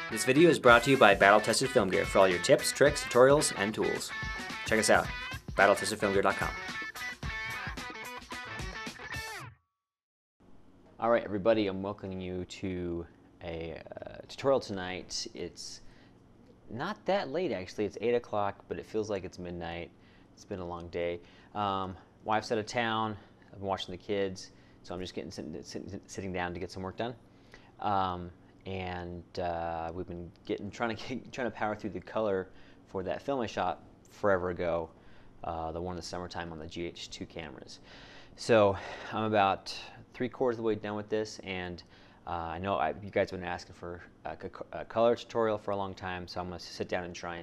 This video is brought to you by Battle-Tested Film Gear for all your tips, tricks, tutorials, and tools. Check us out, battletestedfilmgear.com. Alright everybody, I'm welcoming you to a tutorial tonight. It's not that late actually, it's 8 o'clock, but it feels like it's midnight. It's been a long day. Wife's out of town, I've been watching the kids, so I'm just sitting down to get some work done. We've been trying to power through the color for that film I shot forever ago, the one in the summertime on the GH2 cameras. So I'm about 3/4 of the way done with this, and I know you guys have been asking for a color tutorial for a long time, so I'm going to sit down and try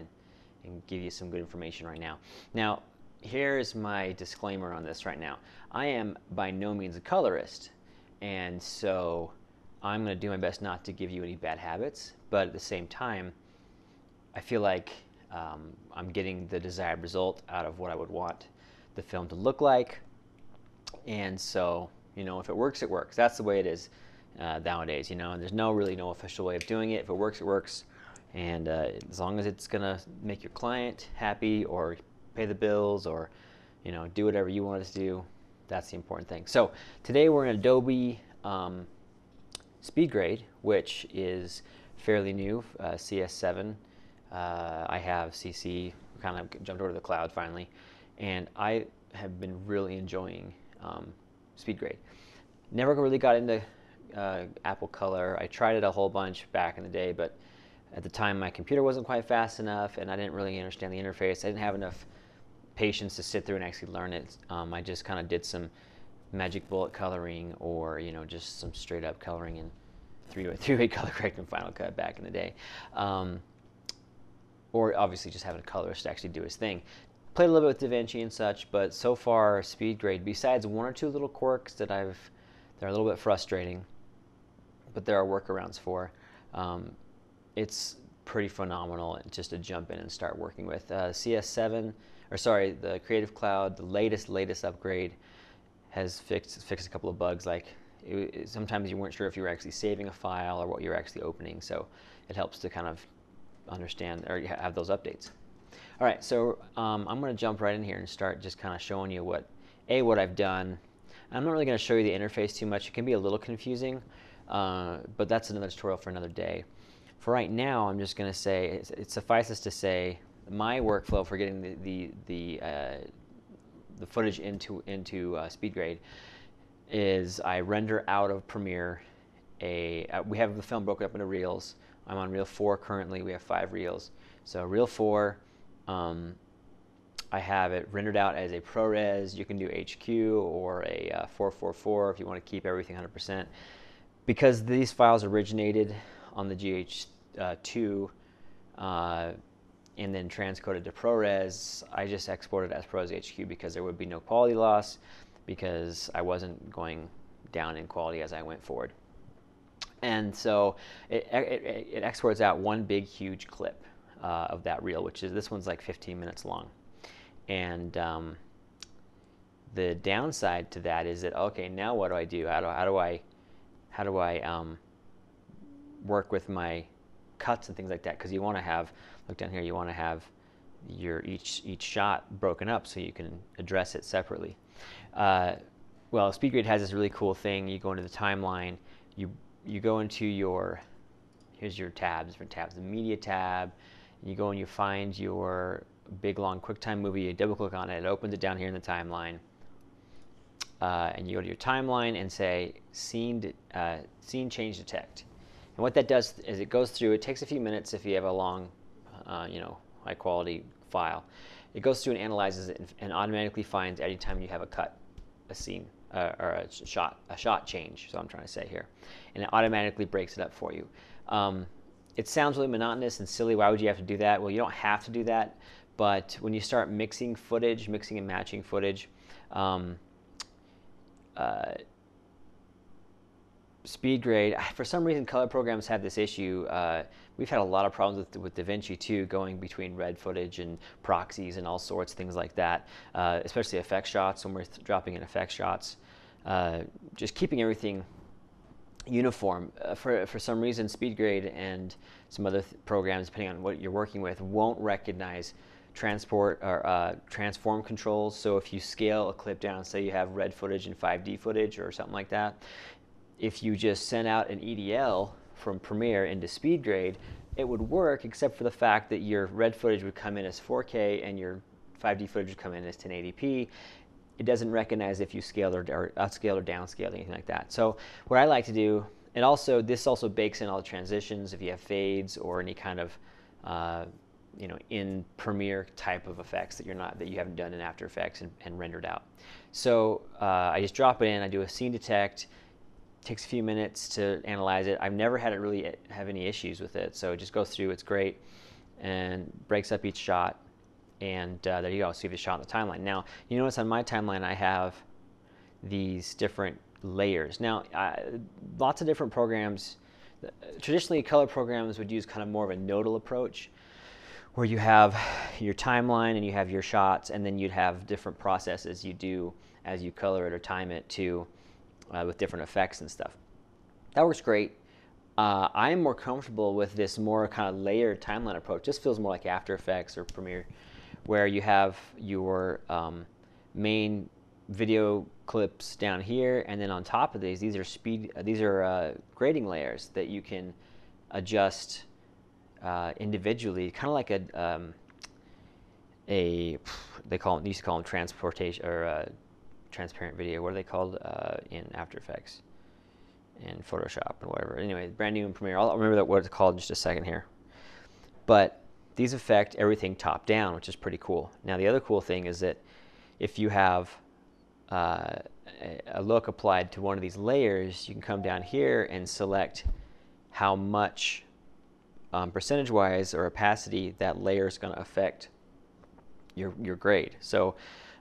and give you some good information right now. Now, here's my disclaimer on this right now. I am by no means a colorist, and so I'm going to do my best not to give you any bad habits, but at the same time, I feel like I'm getting the desired result out of what I would want the film to look like. And so, you know, if it works, it works. That's the way it is nowadays, you know, and there's really no official way of doing it. If it works, it works. And as long as it's going to make your client happy or pay the bills or, you know, do whatever you want it to do, that's the important thing. So today we're in Adobe SpeedGrade, which is fairly new, CS7. I have CC, kind of jumped over to the cloud finally, and I have been really enjoying SpeedGrade. Never really got into Apple Color. I tried it a whole bunch back in the day, but at the time my computer wasn't quite fast enough, and I didn't really understand the interface. I didn't have enough patience to sit through and actually learn it. I just kind of did some magic bullet coloring, or you know, just some straight up coloring in three-way color correct in Final Cut back in the day, or obviously just having a colorist actually do his thing. Played a little bit with DaVinci and such, but so far SpeedGrade, besides one or two little quirks that are a little bit frustrating, but there are workarounds for, it's pretty phenomenal just to jump in and start working with. CS7, or sorry, the Creative Cloud, the latest upgrade has fixed a couple of bugs. Like sometimes you weren't sure if you were actually saving a file or what you were actually opening, so it helps to kind of understand or have those updates. All right, so I'm going to jump right in here and start just kind of showing you what I've done. I'm not really going to show you the interface too much. It can be a little confusing, but that's another tutorial for another day. For right now, I'm just going to say it suffices to say my workflow for getting the footage into SpeedGrade is I render out of Premiere we have the film broken up into reels. I'm on reel 4 currently. We have 5 reels. So reel 4, I have it rendered out as a ProRes. You can do HQ or a 444 if you want to keep everything 100%. Because these files originated on the GH2 and then transcoded to ProRes, I just exported as ProRes HQ because there would be no quality loss, because I wasn't going down in quality as I went forward. And so it exports out one big huge clip of that reel, which is, this one's like 15 minutes long. And the downside to that is that, okay, now what do I do? How do I work with my cuts and things like that? Because you want to have, look down here, you want to have your each shot broken up so you can address it separately. Well, SpeedGrade has this really cool thing. You go into the timeline, you go into here's your tabs, different tabs, the media tab, and you go and you find your big long QuickTime movie, you double click on it, it opens it down here in the timeline, and you go to your timeline and say scene change detect. And what that does is it goes through, it takes a few minutes if you have a long, you know, high quality file. It goes through and analyzes it and automatically finds any time you have a cut, a scene, or a shot change, so I'm trying to say here. And it automatically breaks it up for you. It sounds really monotonous and silly. Why would you have to do that? Well, you don't have to do that, but when you start mixing and matching footage, SpeedGrade, for some reason color programs have this issue. We've had a lot of problems with DaVinci too, going between red footage and proxies and all sorts of things like that, especially effect shots when we're dropping in effect shots. Just keeping everything uniform. For some reason, SpeedGrade and some other programs, depending on what you're working with, won't recognize transport or transform controls. So if you scale a clip down, say you have red footage and 5D footage or something like that, if you just sent out an EDL from Premiere into SpeedGrade, it would work, except for the fact that your red footage would come in as 4K and your 5D footage would come in as 1080p. It doesn't recognize if you scaled or upscaled or downscaled, anything like that. So what I like to do, and also this also bakes in all the transitions if you have fades or any kind of in Premiere type of effects that you haven't done in After Effects and rendered out. So I just drop it in. I do a scene detect. Takes a few minutes to analyze it. I've never had it really have any issues with it, so it just goes through. It's great and breaks up each shot. And there you go. So you have a shot on the timeline. Now you notice on my timeline I have these different layers. Now lots of different programs. Traditionally, color programs would use kind of more of a nodal approach, where you have your timeline and you have your shots, and then you'd have different processes you do as you color it or time it to with different effects and stuff. That works great. I'm more comfortable with this more kind of layered timeline approach. This feels more like After Effects or Premiere, where you have your main video clips down here, and then on top of these are grading layers that you can adjust individually, kind of like they used to call them transportation or transparent video. What are they called in After Effects and Photoshop and whatever? Anyway, brand new in Premiere. I'll remember what it's called in just a second here. But these affect everything top down, which is pretty cool. Now the other cool thing is that if you have a look applied to one of these layers, you can come down here and select how much percentage-wise or opacity that layer is going to affect your grade. So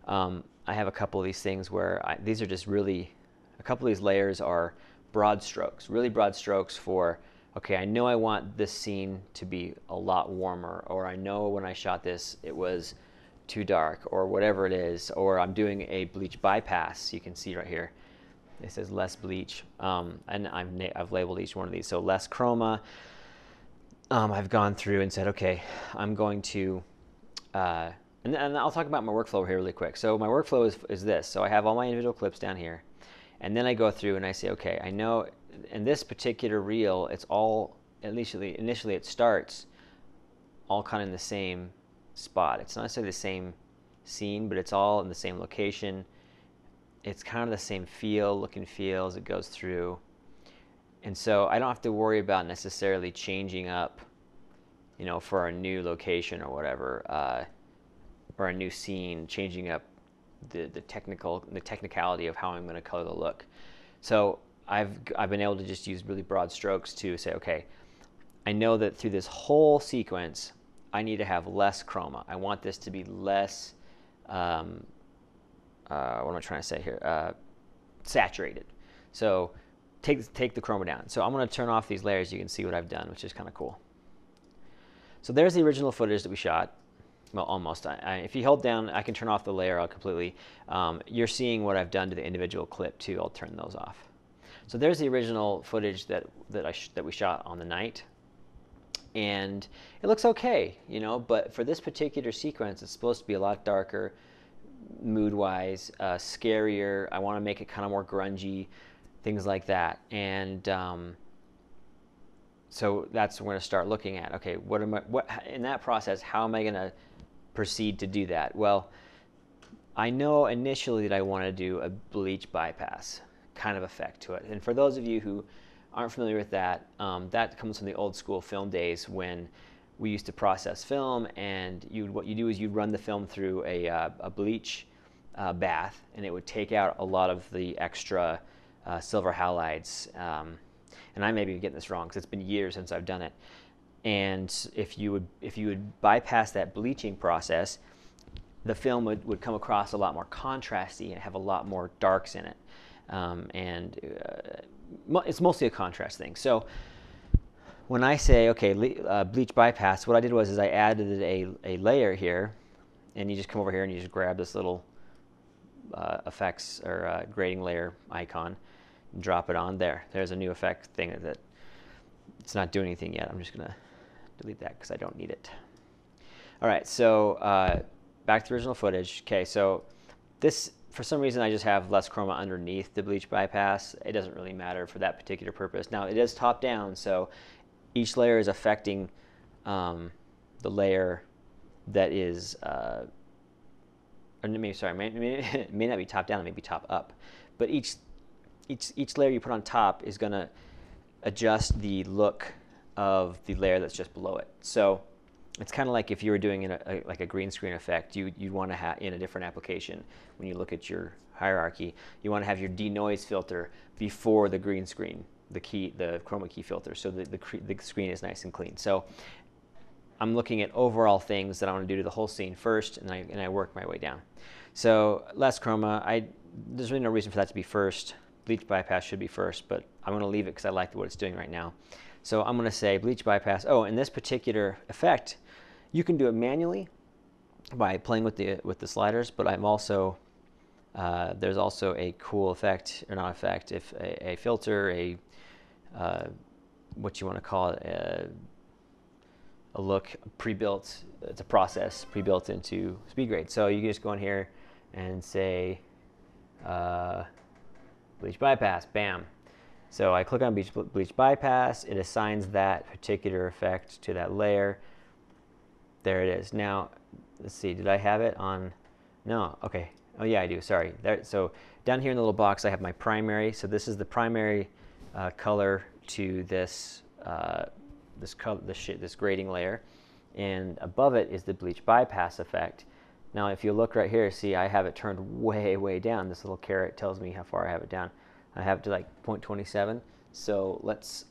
I have a couple of these things where these are just really, a couple of these layers are broad strokes, really broad strokes for, okay, I know I want this scene to be a lot warmer, or I know when I shot this it was too dark, or whatever it is, or I'm doing a bleach bypass. You can see right here, it says less bleach, and I've labeled each one of these. So less chroma. I've gone through and said, okay, I'm going to, and I'll talk about my workflow here really quick. So my workflow is this. So I have all my individual clips down here, and then I go through and I say, okay, I know in this particular reel, it's all, initially it starts all kind of in the same spot. It's not necessarily the same scene, but it's all in the same location. It's kind of the same look and feel as it goes through. And so I don't have to worry about necessarily changing up, for a new location or whatever, or a new scene, changing up the technicality of how I'm going to color the look. So I've been able to just use really broad strokes to say, okay, I know that through this whole sequence, I need to have less chroma. I want this to be less, what am I trying to say here? Saturated. So take the chroma down. So I'm going to turn off these layers. You can see what I've done, which is kind of cool. So there's the original footage that we shot. Well, almost. If you hold down, I can turn off the layer out completely. You're seeing what I've done to the individual clip too. I'll turn those off. So there's the original footage that we shot on the night, and it looks okay, But for this particular sequence, it's supposed to be a lot darker, mood-wise, scarier. I want to make it kind of more grungy, things like that. And so that's what we're going to start looking at. Okay, what in that process? How am I going to proceed to do that? Well, I know initially that I want to do a bleach bypass kind of effect to it. And for those of you who aren't familiar with that, that comes from the old school film days when we used to process film, and what you do is you'd run the film through a bleach bath, and it would take out a lot of the extra silver halides. And I may be getting this wrong because it's been years since I've done it. And if you would bypass that bleaching process, the film would come across a lot more contrasty and have a lot more darks in it. It's mostly a contrast thing. So when I say, okay, bleach bypass, what I did was I added a layer here, and you just come over here and you just grab this little effects or grading layer icon and drop it on there. There's a new effect thing that it's not doing anything yet. I'm just going to delete that because I don't need it. All right, so back to the original footage. Okay, so this, for some reason, I just have less chroma underneath the bleach bypass. It doesn't really matter for that particular purpose. Now, it is top down, so each layer is affecting the layer that is, or maybe, sorry, it may not be top down, it may be top up. But each layer you put on top is going to adjust the look of the layer that's just below it. So it's kind of like if you were doing like a green screen effect, you'd want to have in a different application. When you look at your hierarchy, you want to have your denoise filter before the green screen, the chroma key filter, so that the screen is nice and clean. So I'm looking at overall things that I want to do to the whole scene first, and I work my way down. So less chroma, there's really no reason for that to be first. Bleach bypass should be first, but I'm going to leave it because I like what it's doing right now. So I'm going to say bleach bypass. Oh, in this particular effect, you can do it manually by playing with the sliders, but I'm also there's also a cool effect, or not effect, if a filter, what you want to call it, a look pre-built. It's a process pre-built into SpeedGrade. So you can just go in here and say bleach bypass, bam. So I click on bleach bypass, it assigns that particular effect to that layer. There it is. Now, let's see, did I have it on? No, okay. Oh yeah, I do, sorry. So down here in the little box I have my primary. So this is the primary color to this this grading layer. And above it is the bleach bypass effect. Now if you look right here, see I have it turned way, way down. This little caret tells me how far I have it down. I have it to like 0.27. So let's,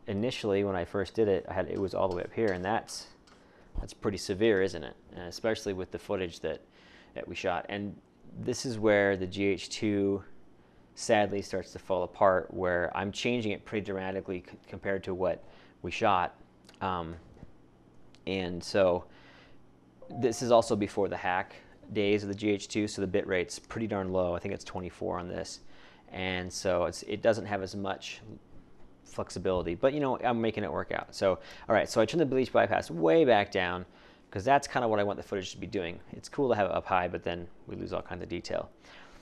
initially when I first did it, it was all the way up here, and that's pretty severe, isn't it? And especially with the footage that we shot. And this is where the GH2 sadly starts to fall apart, where I'm changing it pretty dramatically compared to what we shot. And so this is also before the hack days of the GH2, so the bit rate's pretty darn low. I think it's 24 on this. And so it doesn't have as much flexibility, but you know, I'm making it work out. So, all right, so I turn the bleach bypass way back down because that's kind of what I want the footage to be doing. It's cool to have it up high, but then we lose all kinds of detail.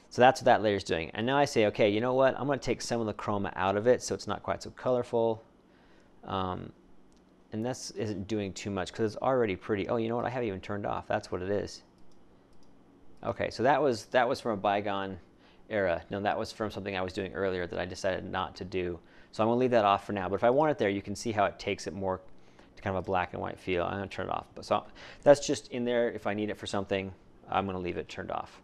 So that's what that layer's doing. And now I say, okay, you know what? I'm going to take some of the chroma out of it so it's not quite so colorful. And this isn't doing too much because it's already pretty. Oh, you know what? I haven't even turned off. That's what it is. Okay, so that was from a bygone era. No, that was from something I was doing earlier that I decided not to do. So I'm going to leave that off for now. But if I want it there, you can see how it takes it more to kind of a black and white feel. I'm going to turn it off. But so that's just in there. If I need it for something, I'm going to leave it turned off.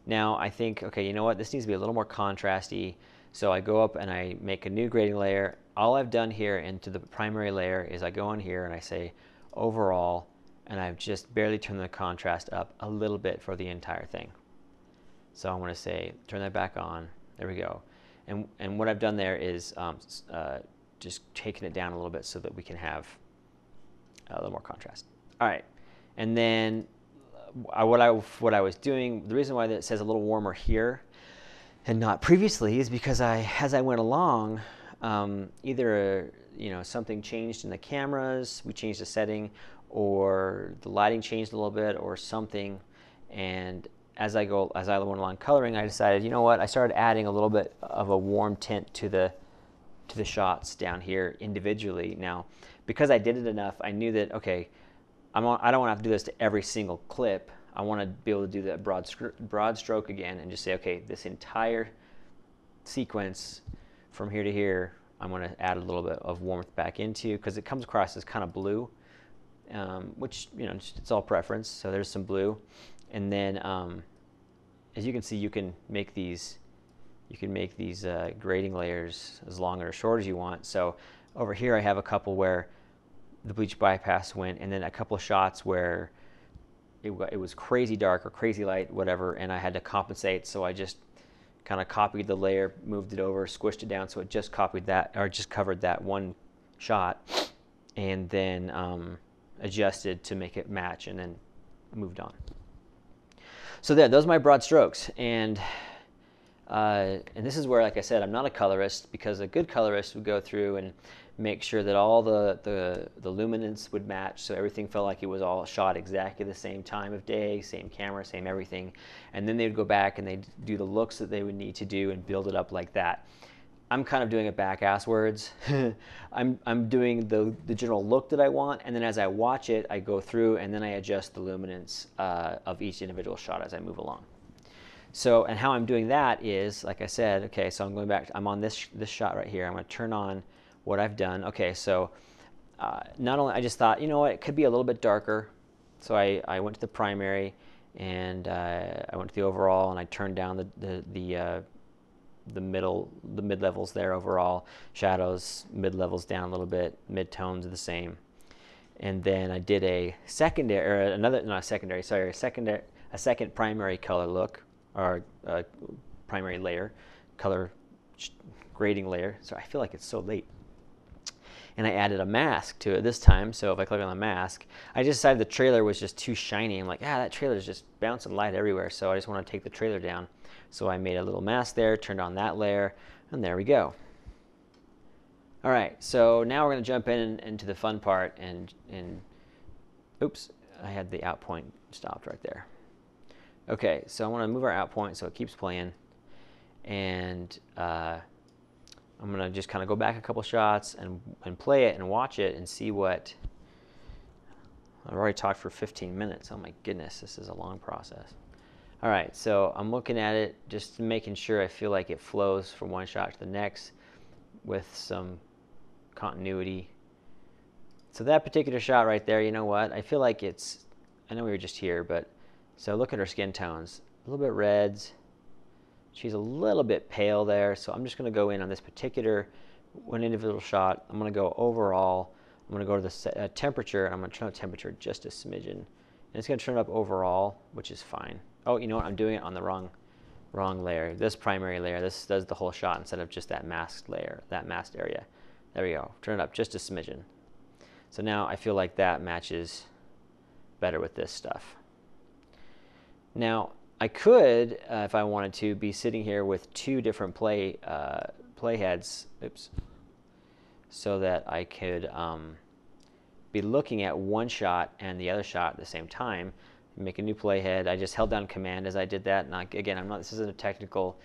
Now I think, okay, you know what? This needs to be a little more contrasty. So I go up and I make a new grading layer. All I've done here into the primary layer is I go in here and I say overall, and I've just barely turned the contrast up a little bit for the entire thing. So I'm going to say, turn that back on. There we go. And what I've done there is just taking it down a little bit so that we can have a little more contrast. All right. And then what I was doing, the reason why it says a little warmer here and not previously is because as I went along, either something changed in the cameras, we changed the setting, or the lighting changed a little bit, or something. And as I went along coloring, I decided, you know what? I started adding a little bit of a warm tint to the shots down here individually. Now, because I did it enough, I knew that okay, I don't want to have to do this to every single clip. I want to be able to do that broad stroke again and just say, okay, this entire sequence from here to here, I'm going to add a little bit of warmth back into, because it comes across as kind of blue, which it's all preference. So there's some blue. And then, as you can see, you can make these grading layers as long or short as you want. So over here, I have a couple where the bleach bypass went, and then a couple of shots where it was crazy dark or crazy light, whatever, and I had to compensate. So I just kind of copied the layer, moved it over, squished it down, so it just copied that, or just covered that one shot, and then adjusted to make it match, and then moved on. So those are my broad strokes, and And this is where, like I said, I'm not a colorist, because a good colorist would go through and make sure that all the luminance would match, so everything felt like it was all shot exactly the same time of day, same camera, same everything. And then they'd go back and they'd do the looks that they would need to do and build it up like that. I'm kind of doing it back-asswards. I'm doing the general look that I want, and then as I watch it, I go through and then I adjust the luminance of each individual shot as I move along. So, and how I'm doing that is, like I said, okay, so I'm going back, I'm on this shot right here. I'm going to turn on what I've done. Okay, so not only, I just thought, you know what, it could be a little bit darker. So I went to the primary, and I went to the overall, and I turned down the mid-levels there overall. Shadows, mid-levels down a little bit, mid-tones are the same. And then I did a secondary, or another, not a secondary, sorry, a second primary color look, or primary layer, color grading layer. So I feel like it's so late. And I added a mask to it this time. So if I click on the mask, I just decided the trailer was just too shiny. I'm like, that trailer is just bouncing light everywhere. So I just want to take the trailer down. So I made a little mask there, turned on that layer, and there we go. All right, so now we're going to jump into the fun part. And oops, I had the out point stopped right there. Okay, so I want to move our out point so it keeps playing, and I'm going to just kind of go back a couple shots and play it and watch it and see what. I've already talked for 15 minutes. Oh my goodness, this is a long process. All right, so I'm looking at it, just making sure I feel like it flows from one shot to the next with some continuity. So that particular shot right there, you know what? I feel like it's, I know we were just here, but so look at her skin tones, a little bit reds. She's a little bit pale there, so I'm just going to go in on this particular one individual shot. I'm going to go overall. I'm going to go to the temperature, and I'm going to turn up temperature just a smidgen. And it's going to turn up overall, which is fine. Oh, you know what? I'm doing it on the wrong layer. This primary layer, this does the whole shot instead of just that masked layer, that masked area. There we go. Turn it up just a smidgen. So now I feel like that matches better with this stuff. Now, I could, if I wanted to, be sitting here with two different play heads, oops, so that I could be looking at one shot and the other shot at the same time. Make a new playhead. I just held down Command as I did that. And again, this isn't a technical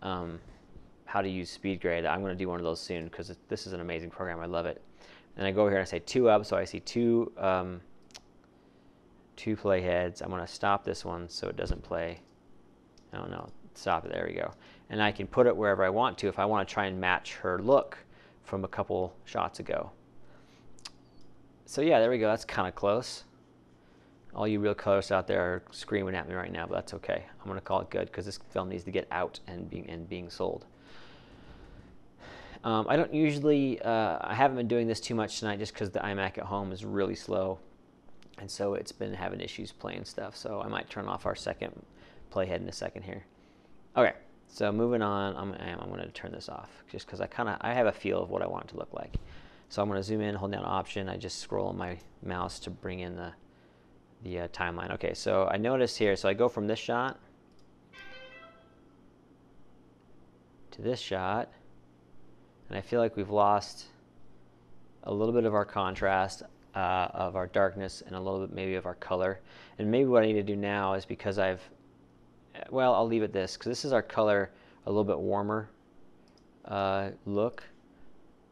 how to use SpeedGrade. I'm going to do one of those soon because this is an amazing program. I love it. And I go over here and I say 2 up, so I see two playheads. I'm going to stop this one so it doesn't play. Oh no, stop it. There we go. And I can put it wherever I want to if I want to try and match her look from a couple shots ago. So yeah, there we go. That's kind of close. All you real colorists out there are screaming at me right now, but that's okay. I'm going to call it good because this film needs to get out and being sold. I don't usually, I haven't been doing this too much tonight just because the iMac at home is really slow. And so it's been having issues playing stuff. So I might turn off our second playhead in a second here. Okay, so moving on, I'm going to turn this off just because I have a feel of what I want it to look like. So I'm going to zoom in, hold down Option. I just scroll on my mouse to bring in the timeline. Okay, so I notice here, so I go from this shot to this shot, and I feel like we've lost a little bit of our contrast, of our darkness, and a little bit maybe of our color. And maybe what I need to do now is because well, I'll leave it this, because this is our color, a little bit warmer look,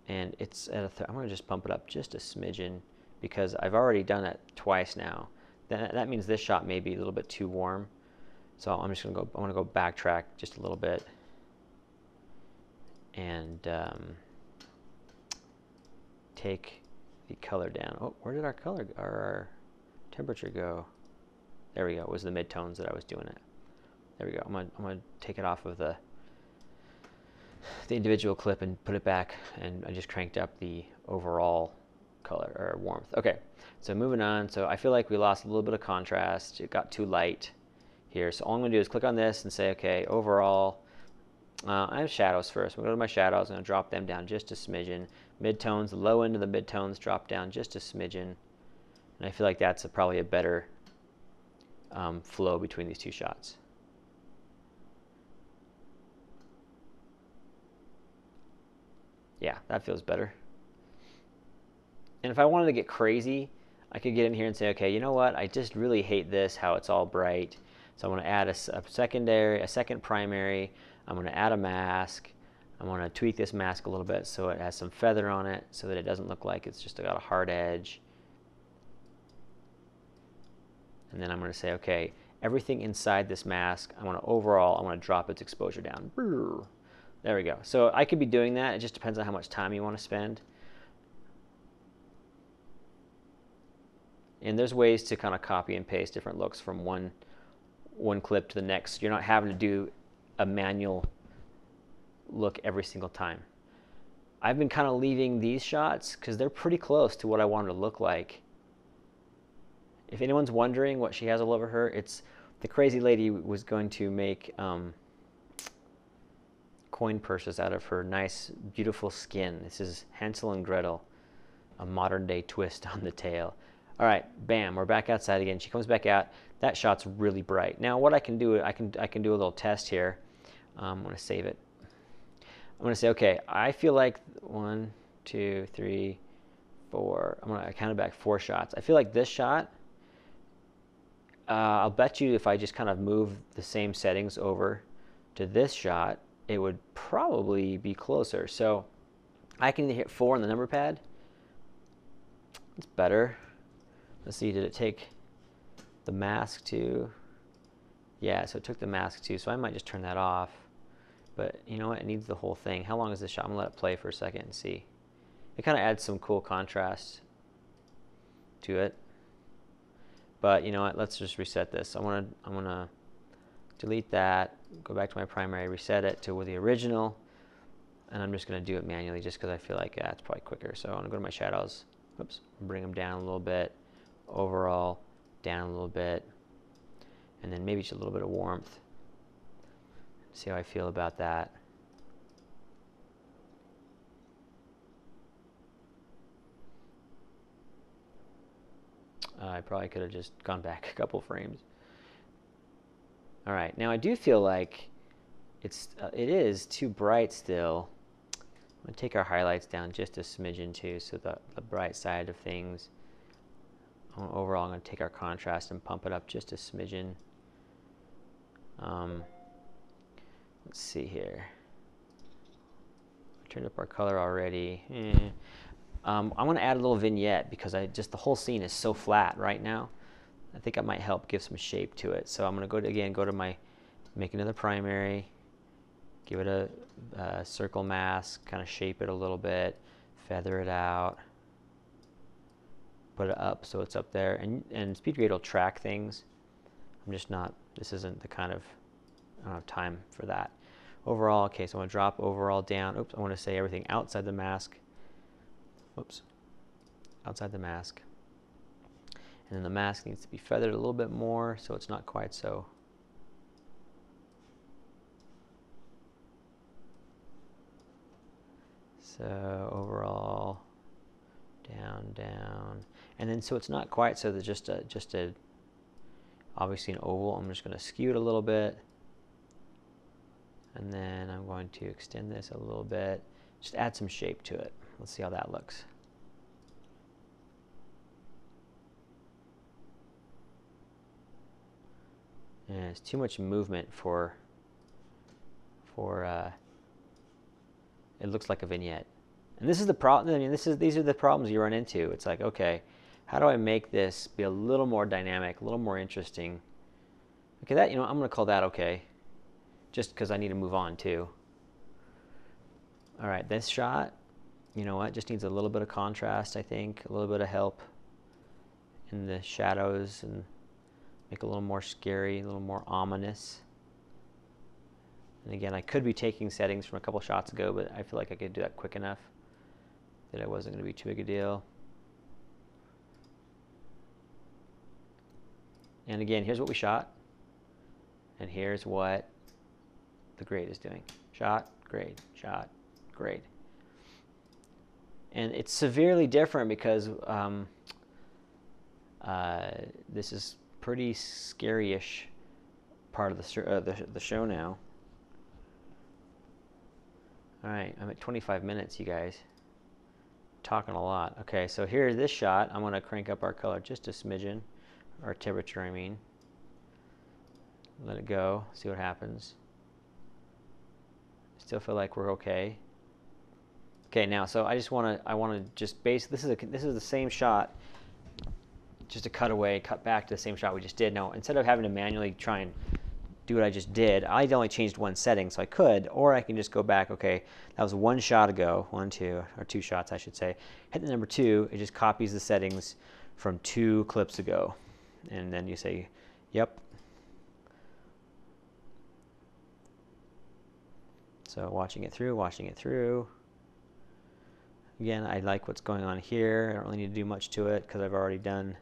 and it's at I'm going to just bump it up just a smidgen because I've already done it twice now. That means this shot may be a little bit too warm. So I'm just going to go, I want to go backtrack just a little bit and take the color down. Oh, where did our color, our temperature go? There we go. It was the midtones that I was doing it. There we go. I'm going to take it off of the individual clip and put it back, and I just cranked up the overall color or warmth. Okay, so moving on. So I feel like we lost a little bit of contrast. It got too light here. So all I'm going to do is click on this and say, okay, overall, I have shadows first. I'm going to go to my shadows. I'm going to drop them down just a smidgen. Midtones, the low end of the midtones drop down just a smidgen. And I feel like that's probably a better flow between these two shots. Yeah, that feels better. And if I wanted to get crazy, I could get in here and say, okay, you know what? I just really hate this, how it's all bright. So I'm going to add a second primary. I'm going to add a mask. I'm going to tweak this mask a little bit so it has some feather on it so that it doesn't look like it's just got a hard edge. And then I'm going to say, okay, everything inside this mask, I want to drop its exposure down. There we go. So I could be doing that. It just depends on how much time you want to spend. And there's ways to kind of copy and paste different looks from one clip to the next. You're not having to do a manual look every single time. I've been kind of leaving these shots because they're pretty close to what I wanted to look like. If anyone's wondering what she has all over her, it's the crazy lady was going to make coin purses out of her nice, beautiful skin. This is Hansel and Gretel, a modern day twist on the tail. All right, bam, we're back outside again. She comes back out. That shot's really bright. Now what I can do, I can do a little test here. I'm going to save it. I'm going to say, okay, I feel like 1, 2, 3, 4. I counted back 4 shots. I feel like this shot, I'll bet you if I just kind of move the same settings over to this shot, it would probably be closer. So I can hit 4 on the number pad. It's better. Let's see, did it take the mask too? Yeah, so it took the mask too, so I might just turn that off. But you know what, it needs the whole thing. How long is this shot? I'm gonna let it play for a second and see. It kind of adds some cool contrast to it. But you know what, let's just reset this. I'm gonna delete that, go back to my primary, reset it to the original, and I'm just gonna do it manually just because I feel like it's probably quicker. So I'm gonna go to my shadows, oops, bring them down a little bit. Overall down a little bit, and then maybe just a little bit of warmth. See how I feel about that. I probably could have just gone back a couple frames. All right, now I do feel like it is too bright still. I'm going to take our highlights down just a smidgen too, so the bright side of things. Overall, I'm going to take our contrast and pump it up just a smidgen. Let's see here. I turned up our color already. I'm going to add a little vignette because the whole scene is so flat right now. I think I might help give some shape to it. So I'm going to go to my, make another primary, give it a circle mask, kind of shape it a little bit, feather it out. Put it up so it's up there, and SpeedGrade will track things. I'm just not, this isn't the kind of, I don't have time for that. Overall, okay, so I'm going to drop overall down. Oops, I want to say everything outside the mask. Oops, outside the mask. And then the mask needs to be feathered a little bit more so it's not quite so. So overall, down, down. And then so it's not quite so there's just a obviously an oval. I'm just going to skew it a little bit, and then I'm going to extend this a little bit, just add some shape to it. Let's see how that looks. And it's too much movement for it looks like a vignette. And this is the problem. I mean, these are the problems you run into. It's like, okay, how do I make this be a little more dynamic, a little more interesting? Okay, that, I'm going to call that okay, just because I need to move on too. All right, this shot, you know what, just needs a little bit of contrast, I think, a little bit of help in the shadows and make it a little more scary, a little more ominous. And again, I could be taking settings from a couple shots ago, but I feel like I could do that quick enough that it wasn't going to be too big a deal. And again, here's what we shot, and here's what the grade is doing. Shot, grade, shot, grade. And it's severely different because this is pretty scary-ish part of the show now. All right, I'm at 25 minutes, you guys. Talking a lot. Okay, so here's this shot. I'm going to crank up our color just a smidgen, or temperature, I mean. Let it go, see what happens. Still feel like we're okay. Okay, now, so I want to just base, this is the same shot, just a cutaway, cut back to the same shot we just did. Now, instead of having to manually try and do what I just did, I only changed one setting, so I could, or I can just go back, okay, that was one shot ago, two shots, I should say. Hit the number 2, it just copies the settings from 2 clips ago. And then you say, yep. So watching it through. Again, I like what's going on here. I don't really need to do much to it because I've already done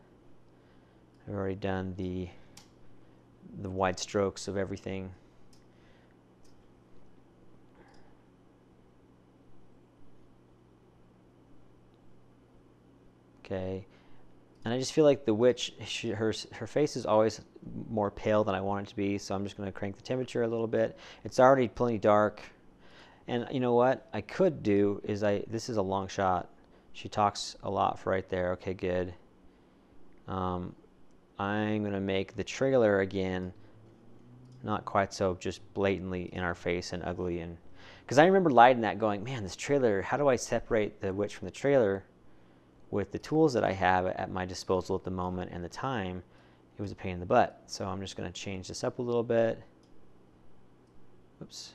the wide strokes of everything. Okay, and I just feel like the witch, her face is always more pale than I want it to be, so I'm just going to crank the temperature a little bit. It's already plenty dark. And you know what I could do is this is a long shot. She talks a lot for right there. Okay, good. I'm going to make the trailer again not quite so just blatantly in our face and ugly. And because I remember lighting that going, man, this trailer, how do I separate the witch from the trailer with the tools that I have at my disposal at the moment and the time? It was a pain in the butt. So I'm just going to change this up a little bit. Oops.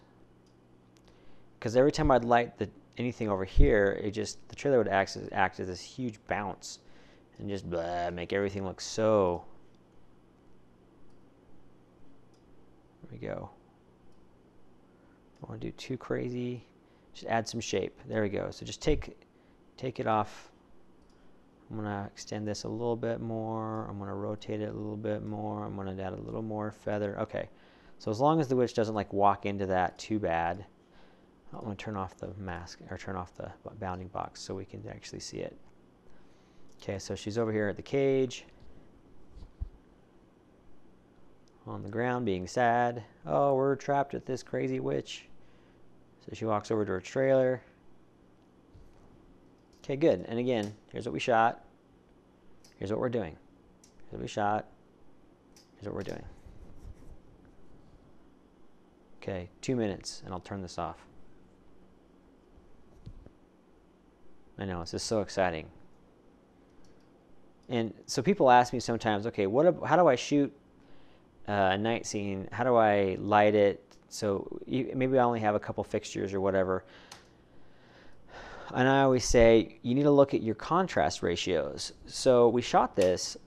Because every time I'd light anything over here, the trailer would act as this huge bounce and just make everything look so. There we go. Don't want to do too crazy. Just add some shape. There we go. So just take it off. I'm going to extend this a little bit more. I'm going to rotate it a little bit more. I'm going to add a little more feather. Okay. So as long as the witch doesn't like walk into that too bad. I'm going to turn off the mask, or turn off the bounding box so we can actually see it. Okay, so she's over here at the cage, on the ground, being sad. Oh, we're trapped with this crazy witch. So she walks over to her trailer. Okay, good. And again, here's what we shot. Here's what we're doing. Here's what we shot. Here's what we're doing. Okay, 2 minutes, and I'll turn this off. I know, it's just so exciting. And so people ask me sometimes, okay, how do I shoot a night scene? How do I light it? So maybe I only have a couple fixtures or whatever. And I always say, you need to look at your contrast ratios. So we shot this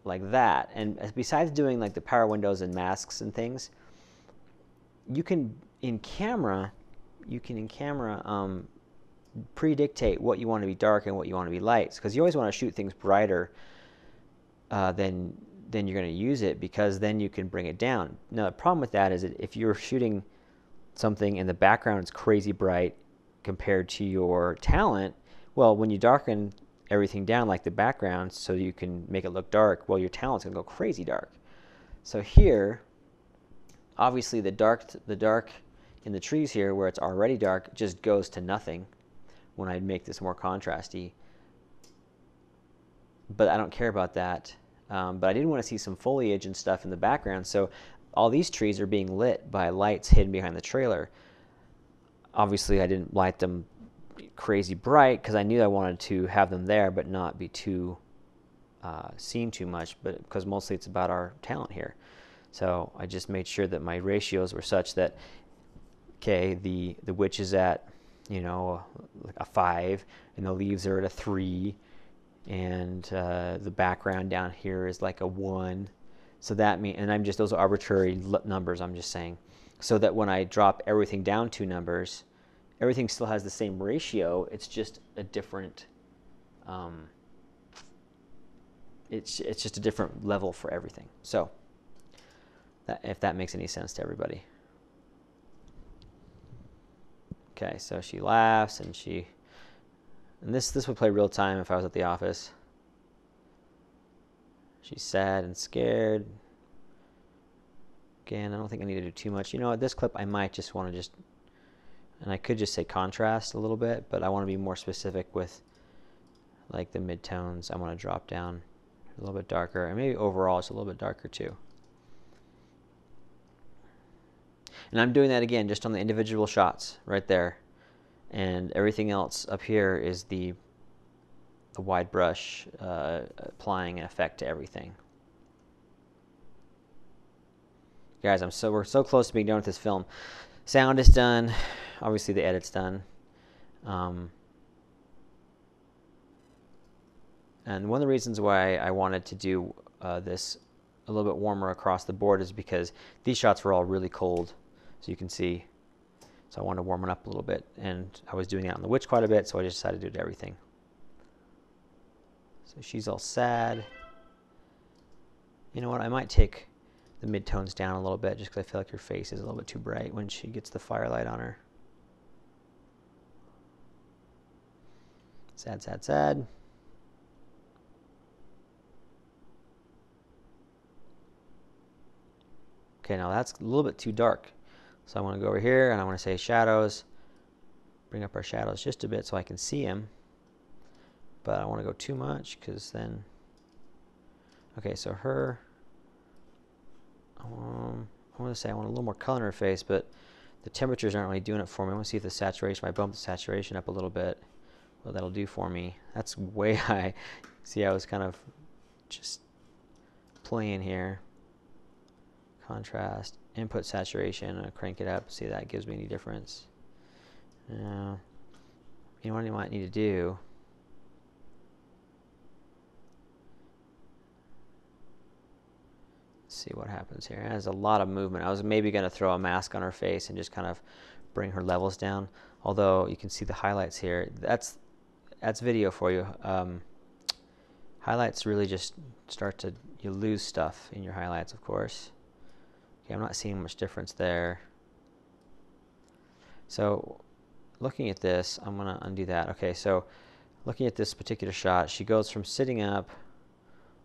like that. And besides doing like the power windows and masks and things, you can in camera predictate what you want to be dark and what you want to be light, because you always want to shoot things brighter than you're going to use it, because then you can bring it down. Now the problem with that is that if you're shooting something and the background is crazy bright compared to your talent, well, when you darken everything down like the background so you can make it look dark, well, your talent's going to go crazy dark. So here, obviously the dark in the trees here where it's already dark just goes to nothing when I make this more contrasty. But I don't care about that. But I did want to see some foliage and stuff in the background, so all these trees are being lit by lights hidden behind the trailer. Obviously I didn't light them crazy bright because I knew I wanted to have them there but not be too seen too much, but because mostly it's about our talent here. So I just made sure that my ratios were such that, okay, the witch is at, you know, like a 5, and the leaves are at a 3, and the background down here is like a 1. So that means, and those are arbitrary numbers, I'm just saying, so that when I drop everything down 2 numbers, everything still has the same ratio. It's just a different, it's just a different level for everything. So if that makes any sense to everybody. Okay, so she laughs, and this would play real time if I was at the office. She's sad and scared. Again, I don't think I need to do too much. You know what, this clip I might just want to And I could just say contrast a little bit, but I want to be more specific with like the midtones. I want to drop down a little bit darker, and maybe overall it's a little bit darker too. And I'm doing that again just on the individual shots right there. And everything else up here is the wide brush applying an effect to everything. Guys, we're so close to being done with this film. Sound is done. Obviously the edit's done. And one of the reasons why I wanted to do this a little bit warmer across the board is because these shots were all really cold, so you can see. So I wanted to warm it up a little bit, and I was doing that on the witch quite a bit, so I just decided to do it to everything. So she's all sad. You know what, I might take the midtones down a little bit just because I feel like her face is a little bit too bright when she gets the firelight on her. Sad, sad, sad. Okay, now that's a little bit too dark. So I want to go over here and I want to say shadows. Bring up our shadows just a bit so I can see him. But I don't want to go too much because then... Okay, so her... I want to say I want a little more color in her face, but the temperatures aren't really doing it for me. I want to see if the saturation, if I bump the saturation up a little bit, what that'll do for me. That's way high. See, I was kind of just playing here. Contrast, input saturation, I'll crank it up, see if that gives me any difference. You know what I might need to do? Let's see what happens here. There's a lot of movement. I was maybe going to throw a mask on her face and just kind of bring her levels down. Although you can see the highlights here. That's video for you. Highlights really just you lose stuff in your highlights, of course. Okay, I'm not seeing much difference there. So looking at this, I'm going to undo that. Okay, so looking at this particular shot, she goes from sitting up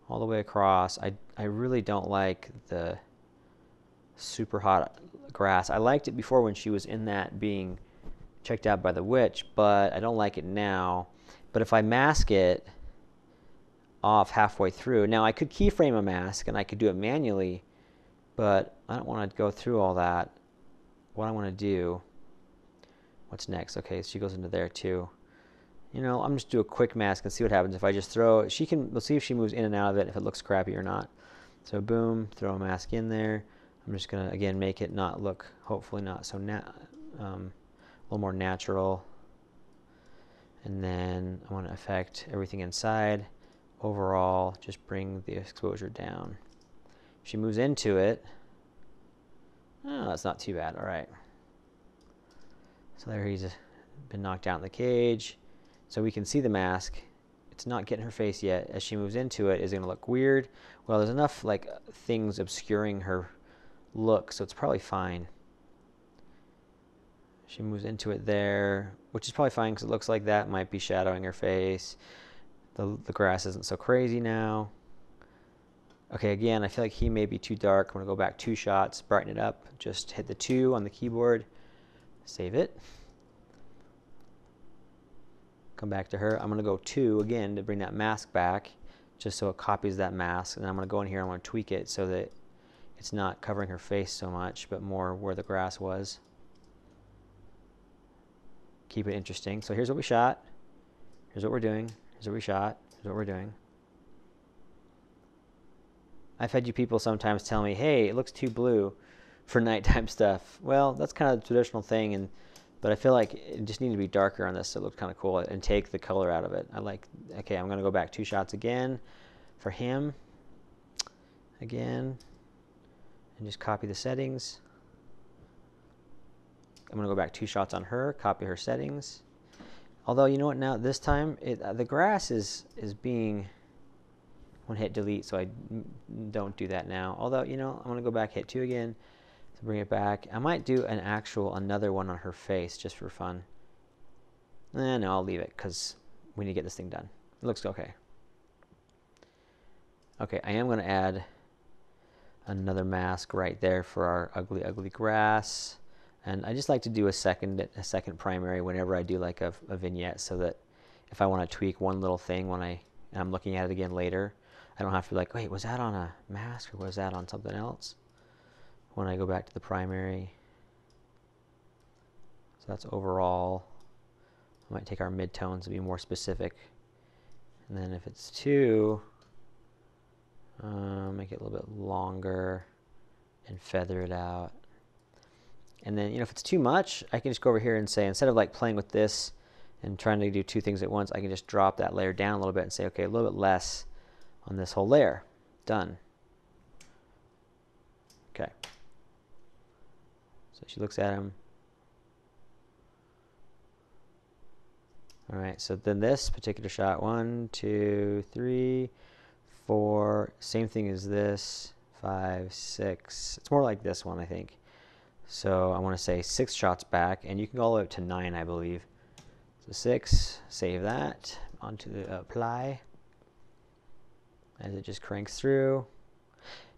all the way across. I really don't like the super hot grass. I liked it before when she was in that being checked out by the witch, but I don't like it now. But if I mask it off halfway through, now I could keyframe a mask and I could do it manually, but I don't want to go through all that. What I want to do, what's next? Okay, so she goes into there too. You know, I'm just do a quick mask and see what happens if I just throw. We'll see if she moves in and out of it, if it looks crappy or not. So boom, throw a mask in there. I'm just gonna again make it not look, hopefully not so a little more natural. And then I want to affect everything inside. Overall, just bring the exposure down. If she moves into it, oh, that's not too bad. All right. So there he's been knocked out in the cage. So we can see the mask. It's not getting her face yet. As she moves into it, is it going to look weird? Well, there's enough like things obscuring her look, so it's probably fine. She moves into it there, which is probably fine because it looks like that might be shadowing her face. The grass isn't so crazy now. Okay, again, I feel like he may be too dark. I'm going to go back 2 shots, brighten it up. Just hit the 2 on the keyboard. Save it. Come back to her. I'm going to go 2 again to bring that mask back, just so it copies that mask. And I'm going to go in here, I'm going to tweak it so that it's not covering her face so much, but more where the grass was. Keep it interesting. So here's what we shot. Here's what we're doing. Here's what we shot. Here's what we're doing. I've had you people sometimes tell me, hey, it looks too blue for nighttime stuff. Well, that's kind of the traditional thing, but I feel like it just needed to be darker on this so it looked kind of cool and take the color out of it. Okay, I'm going to go back 2 shots again for him. Again. And just copy the settings. I'm going to go back 2 shots on her, copy her settings. Although, you know what, now this time, the grass is being... I want to hit delete, so I don't do that now. Although, you know, I'm going to go back, hit 2 again to bring it back. I might do another one on her face just for fun. No, I'll leave it because we need to get this thing done. It looks okay. Okay, I am going to add another mask right there for our ugly, ugly grass. And I just like to do a second primary whenever I do like a vignette, so that if I want to tweak one little thing and I'm looking at it again later, I don't have to be like, wait, was that on a mask or was that on something else? When I go back to the primary. So that's overall. I might take our midtones and be more specific. And then if it's 2, make it a little bit longer and feather it out. And then, if it's too much, I can just go over here and say, instead of like playing with this and trying to do 2 things at once, I can just drop that layer down a little bit and say, okay, a little bit less on this whole layer. Done. Okay. So she looks at him. All right, so then this particular shot, 1, 2, 3, 4, same thing as this, 5, 6. It's more like this one, I think. So I want to say 6 shots back, and you can go all the way up to 9, I believe. So 6, save that, onto the apply, as it just cranks through.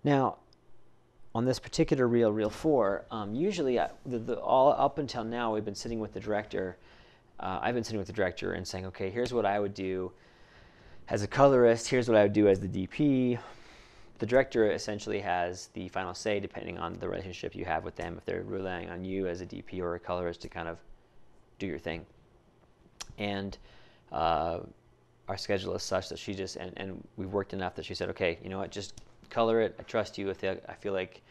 Now, on this particular reel 4, usually all up until now we've been sitting with the director. I've been sitting with the director and saying, okay, here's what I would do as a colorist, here's what I would do as the DP. The director essentially has the final say depending on the relationship you have with them, if they're relying on you as a DP or a colorist to kind of do your thing. And our schedule is such that she just, and we've worked enough that she said, okay, you know what, just color it. I trust you. I feel like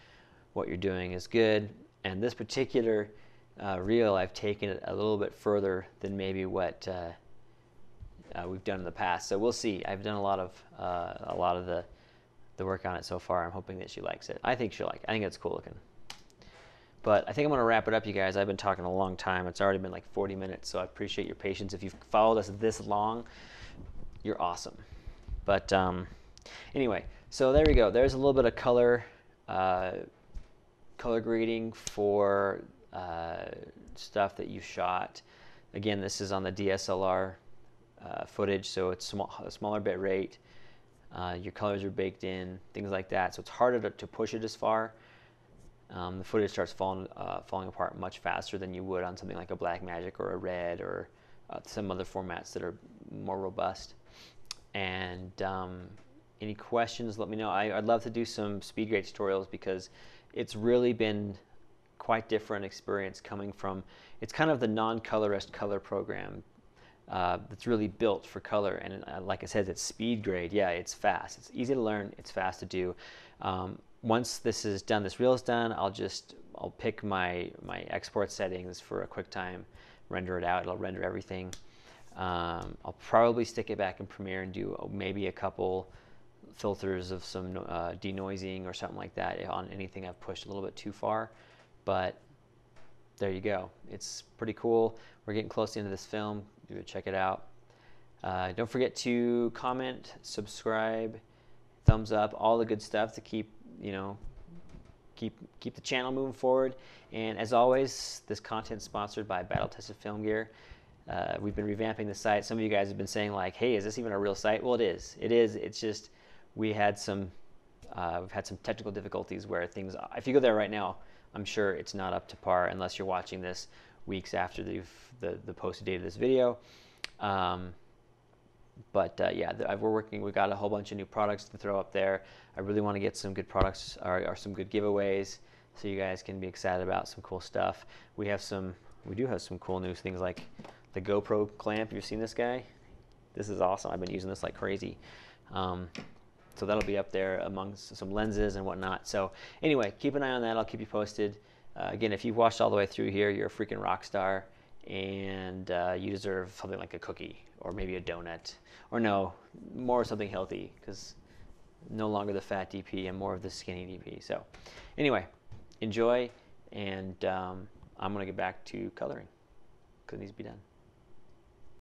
what you're doing is good. And this particular reel, I've taken it a little bit further than maybe what we've done in the past. So we'll see. I've done a lot of the work on it so far. I'm hoping that she likes it. I think she'll like it. I think it's cool looking. But I think I'm going to wrap it up, you guys. I've been talking a long time. It's already been like 40 minutes, so I appreciate your patience. If you've followed us this long, you're awesome. But anyway, so there we go. There's a little bit of color grading for stuff that you shot. Again, this is on the DSLR footage, so it's a smaller bit rate. Your colors are baked in, things like that. So it's harder to push it as far. The footage starts falling apart much faster than you would on something like a Blackmagic or a Red or some other formats that are more robust. And any questions, let me know. I'd love to do some SpeedGrade tutorials because it's really been quite different experience coming from, it's kind of the non-colorist color program that's really built for color. And like I said, it's SpeedGrade. Yeah, it's fast. It's easy to learn. It's fast to do. Once this is done, this reel is done, I'll pick my export settings for a QuickTime, render it out. It'll render everything. I'll probably stick it back in Premiere and do maybe a couple filters of some denoising or something like that on anything I've pushed a little bit too far. But there you go. It's pretty cool. We're getting close to the end of this film. Check it out. Don't forget to comment, subscribe, thumbs up, all the good stuff to keep the channel moving forward. And as always, this content is sponsored by Battle Tested Film Gear. We've been revamping the site. Some of you guys have been saying like, hey, is this even a real site? Well, it is. It is. It's just we've had some technical difficulties where things, if you go there right now, I'm sure it's not up to par unless you're watching this weeks after the posted date of this video. Yeah, we're working. We've got a whole bunch of new products to throw up there. I really want to get some good products or some good giveaways so you guys can be excited about some cool stuff. We do have some cool new things like the GoPro clamp. You've seen this guy? This is awesome. I've been using this like crazy. So that'll be up there amongst some lenses and whatnot. So anyway, keep an eye on that. I'll keep you posted. Again, if you've watched all the way through here, you're a freaking rock star, and you deserve something like a cookie or maybe a donut, or no, more something healthy, because no longer the fat DP and more of the skinny DP. So anyway, enjoy, and I'm going to get back to coloring because it needs to be done.